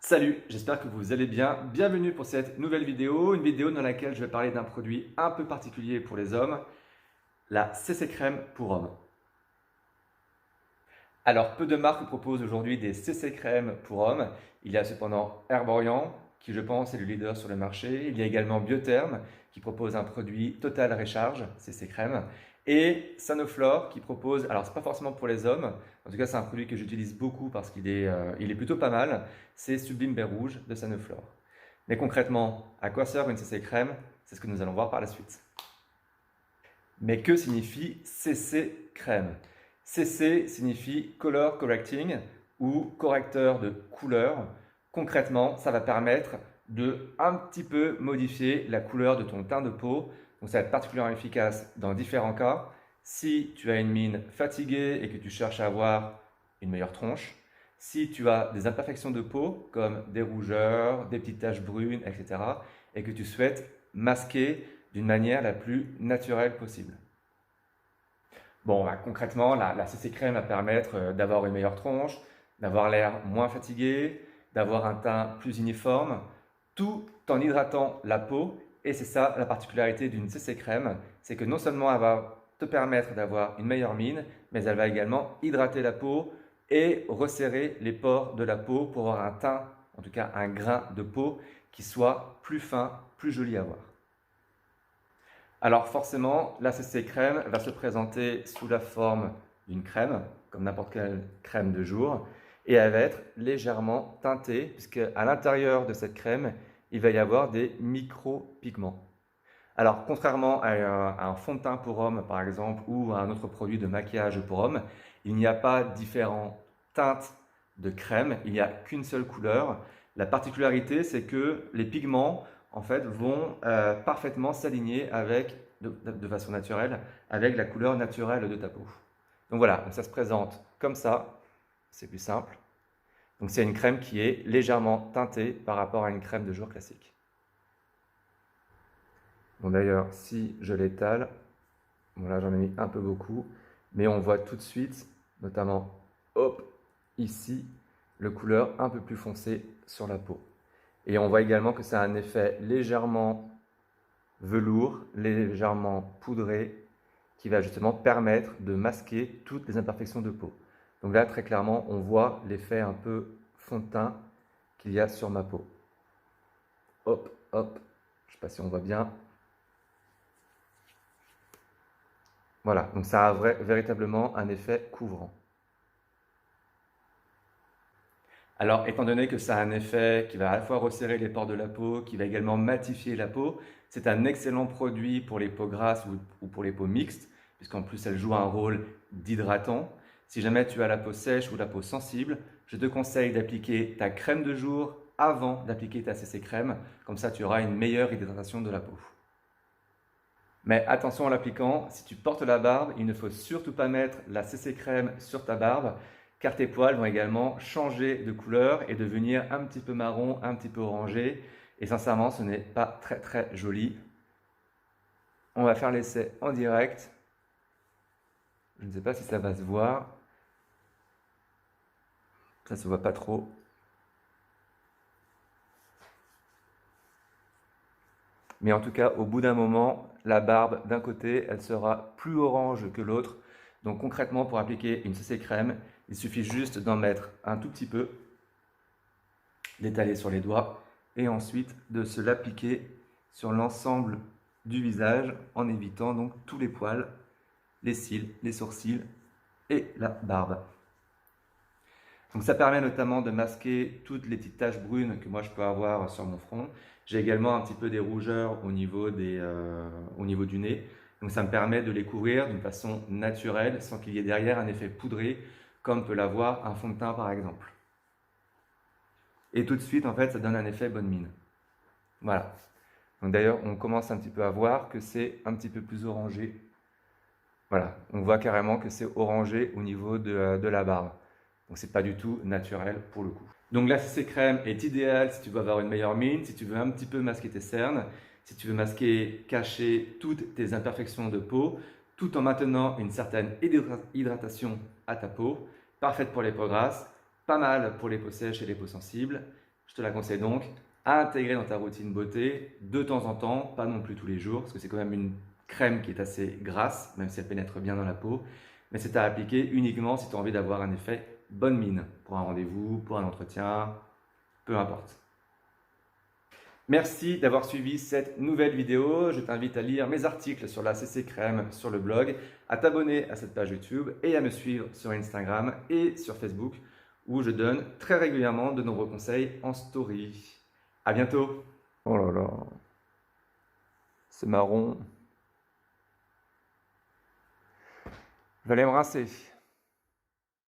Salut, j'espère que vous allez bien. Bienvenue pour cette nouvelle vidéo, une vidéo dans laquelle je vais parler d'un produit un peu particulier pour les hommes, la CC Crème pour hommes. Alors, peu de marques proposent aujourd'hui des CC Crème pour hommes. Il y a cependant Herborian, qui je pense est le leader sur le marché. Il y a également Biotherm, qui propose un produit Total Recharge, CC Crème. Et Sanoflore, qui propose, alors c'est pas forcément pour les hommes, en tout cas c'est un produit que j'utilise beaucoup parce qu'il est plutôt pas mal, c'est Sublime Baie Rouge de Sanoflore. Mais concrètement, à quoi sert une CC Crème? C'est ce que nous allons voir par la suite. Mais que signifie CC Crème? CC signifie Color Correcting ou correcteur de couleur. Concrètement, ça va permettre de un petit peu modifier la couleur de ton teint de peau. Donc ça va être particulièrement efficace dans différents cas. Si tu as une mine fatiguée et que tu cherches à avoir une meilleure tronche, si tu as des imperfections de peau comme des rougeurs, des petites taches brunes, etc., et que tu souhaites masquer d'une manière la plus naturelle possible. Bon, bah, concrètement, la CC crème va permettre d'avoir une meilleure tronche, d'avoir l'air moins fatigué, d'avoir un teint plus uniforme, tout en hydratant la peau. Et c'est ça la particularité d'une CC crème, c'est que non seulement elle va te permettre d'avoir une meilleure mine, mais elle va également hydrater la peau et resserrer les pores de la peau pour avoir un teint, en tout cas un grain de peau qui soit plus fin, plus joli à voir. Alors forcément, la CC crème va se présenter sous la forme d'une crème, comme n'importe quelle crème de jour, et elle va être légèrement teintée, puisque à l'intérieur de cette crème, il va y avoir des micro-pigments. Alors contrairement à un fond de teint pour homme, par exemple, ou à un autre produit de maquillage pour homme, il n'y a pas différentes teintes de crème, il n'y a qu'une seule couleur. La particularité, c'est que les pigments en fait, vont parfaitement s'aligner avec, de façon naturelle, avec la couleur naturelle de ta peau. Donc voilà, donc ça se présente comme ça, c'est plus simple. Donc c'est une crème qui est légèrement teintée par rapport à une crème de jour classique. Bon d'ailleurs, si je l'étale, bon là j'en ai mis un peu beaucoup, mais on voit tout de suite, notamment, hop, ici, le couleur un peu plus foncé sur la peau. Et on voit également que ça a un effet légèrement velours, légèrement poudré, qui va justement permettre de masquer toutes les imperfections de peau. Donc là, très clairement, on voit l'effet un peu fond de teint qu'il y a sur ma peau. Hop, hop, je ne sais pas si on voit bien. Voilà, donc ça a véritablement un effet couvrant. Alors, étant donné que ça a un effet qui va à la fois resserrer les pores de la peau, qui va également matifier la peau, c'est un excellent produit pour les peaux grasses ou pour les peaux mixtes, puisqu'en plus elle joue un rôle d'hydratant. Si jamais tu as la peau sèche ou la peau sensible, je te conseille d'appliquer ta crème de jour avant d'appliquer ta CC crème, comme ça tu auras une meilleure hydratation de la peau. Mais attention en l'appliquant, si tu portes la barbe, il ne faut surtout pas mettre la CC crème sur ta barbe, car tes poils vont également changer de couleur et devenir un petit peu marron, un petit peu orangé. Et sincèrement, ce n'est pas très très joli. On va faire l'essai en direct. Je ne sais pas si ça va se voir. Ça se voit pas trop. Mais en tout cas, au bout d'un moment, la barbe d'un côté, elle sera plus orange que l'autre. Donc concrètement, pour appliquer une CC crème, il suffit juste d'en mettre un tout petit peu, d'étaler sur les doigts et ensuite de se l'appliquer sur l'ensemble du visage en évitant donc tous les poils, les cils, les sourcils et la barbe. Donc ça permet notamment de masquer toutes les petites taches brunes que moi je peux avoir sur mon front. J'ai également un petit peu des rougeurs au niveau du nez. Donc ça me permet de les couvrir d'une façon naturelle sans qu'il y ait derrière un effet poudré comme peut l'avoir un fond de teint par exemple. Et tout de suite en fait ça donne un effet bonne mine. Voilà. Donc d'ailleurs on commence un petit peu à voir que c'est un petit peu plus orangé. Voilà, on voit carrément que c'est orangé au niveau de la barbe. Donc c'est pas du tout naturel pour le coup. Donc la CC crème est idéale si tu veux avoir une meilleure mine, si tu veux un petit peu masquer tes cernes, si tu veux masquer, cacher toutes tes imperfections de peau, tout en maintenant une certaine hydratation à ta peau, parfaite pour les peaux grasses, pas mal pour les peaux sèches et les peaux sensibles. Je te la conseille donc à intégrer dans ta routine beauté de temps en temps, pas non plus tous les jours, parce que c'est quand même une crème qui est assez grasse, même si elle pénètre bien dans la peau. Mais c'est à appliquer uniquement si tu as envie d'avoir un effet bonne mine, pour un rendez-vous, pour un entretien, peu importe. Merci d'avoir suivi cette nouvelle vidéo. Je t'invite à lire mes articles sur la CC Crème sur le blog, à t'abonner à cette page YouTube et à me suivre sur Instagram et sur Facebook où je donne très régulièrement de nombreux conseils en story. À bientôt. Oh là là, c'est marron. Je vais aller me rincer.